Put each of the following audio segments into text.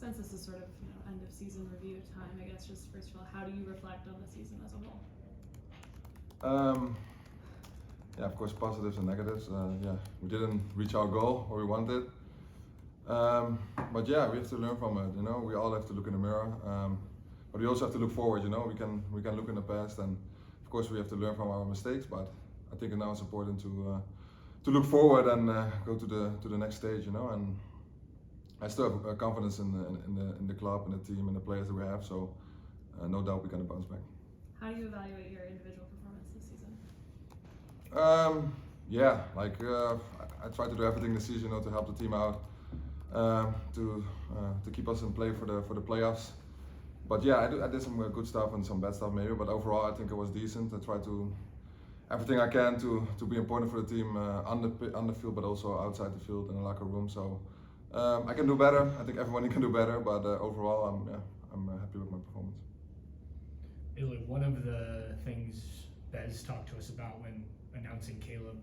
Since this is sort of end of season review time, I guess just first of all, how do you reflect on the season as a whole? Yeah, of course, positives and negatives. Yeah, we didn't reach our goal or we wanted, but yeah, we have to learn from it. We all have to look in the mirror, but we also have to look forward. We can look in the past, and of course we have to learn from our mistakes. But I think now it's important to look forward and go to the next stage. And I still have confidence in the club and the team and the players that we have. So no doubt we're gonna bounce back. How do you evaluate your individual performance this season? Yeah, I try to do everything this season, to help the team out, to keep us in play for the playoffs. But yeah, I did some good stuff and some bad stuff maybe. But overall, I think it was decent. I tried to everything I can to be important for the team on the field, but also outside the field in the locker room. So I can do better. I think everyone can do better. But overall, I'm happy with my performance. Eloy, one of the things Bez talked to us about when announcing Caleb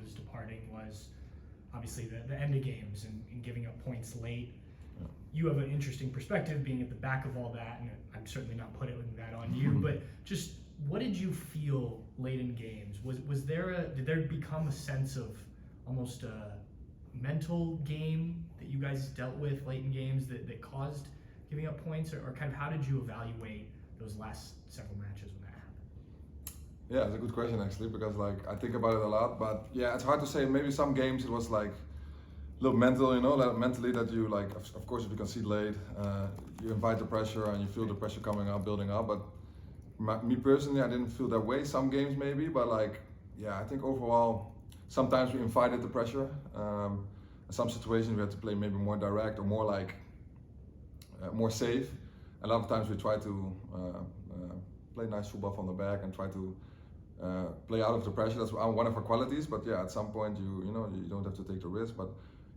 was departing was obviously the end of games and giving up points late. Yeah. You have an interesting perspective being at the back of all that, and I'm certainly not putting that on you, but just what did you feel late in games? Did there become a sense of almost a mental game that you guys dealt with late in games that caused giving up points, or kind of how did you evaluate those last several matches when that happened? Yeah, it's a good question actually, because I think about it a lot, but yeah, it's hard to say. Maybe some games it was like a little mental, like mentally that you of course if you concede late, you invite the pressure and you feel the pressure coming up, building up. But me personally, I didn't feel that way. Some games maybe, but I think overall sometimes we invited the pressure. In some situations we had to play maybe more direct or more more safe. A lot of times we try to play nice football from the back and try to play out of the pressure. That's one of our qualities. But yeah, at some point you don't have to take the risk. But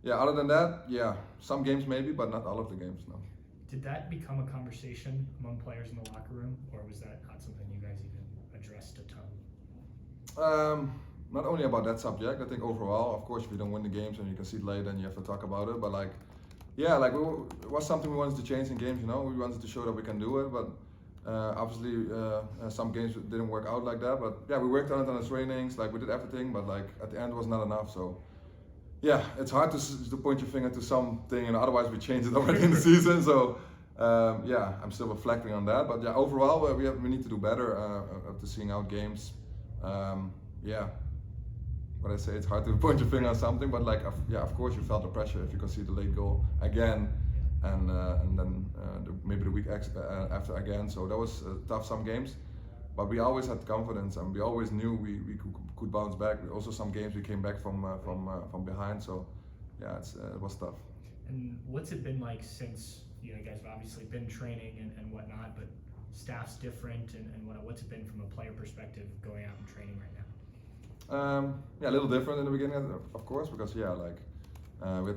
yeah, other than that, yeah, some games maybe, but not all of the games. No. Did that become a conversation among players in the locker room, or was that not something you guys even addressed a ton? Not only about that subject. I think overall, of course, if you don't win the games and you concede late, then you have to talk about it. But it was something we wanted to change in games. We wanted to show that we can do it. But obviously, some games didn't work out like that. But yeah, we worked on it on the trainings. We did everything, but at the end it was not enough. So yeah, it's hard to point your finger to something, and otherwise we changed it already in the season. So yeah, I'm still reflecting on that. But yeah, overall we need to do better after seeing out games. Yeah. But I say it's hard to point your finger on something, but of course you felt the pressure if you concede the late goal again, and then maybe the week after again. So that was tough some games, but we always had confidence and we always knew we could bounce back. Also some games we came back from behind. So yeah, it was tough. And what's it been like since you guys have obviously been training and whatnot, but staff's different and what's it been from a player perspective going out and training right now? Yeah, a little different in the beginning, of course, because we had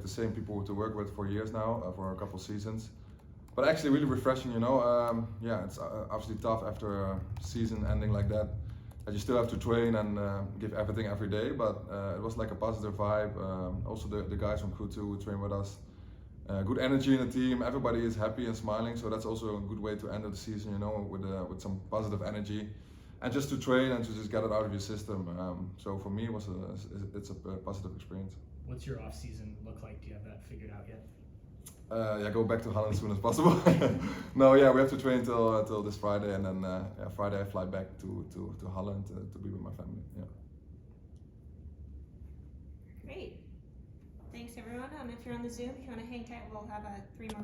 the same people to work with for years now, for a couple seasons. But actually, really refreshing, Yeah, it's obviously tough after a season ending like that you still have to train and give everything every day. But it was like a positive vibe. Also, the guys from Crew 2 who train with us, good energy in the team. Everybody is happy and smiling, so that's also a good way to end the season, with some positive energy. And just to train and to just get it out of your system. So for me, it's a positive experience. What's your off-season look like? Do you have that figured out yet? Yeah, go back to Holland as soon as possible. No, yeah, we have to train till this Friday, and then Friday I fly back to Holland to be with my family. Yeah. Great. Thanks everyone. If you're on the Zoom, if you want to hang tight, we'll have 3 more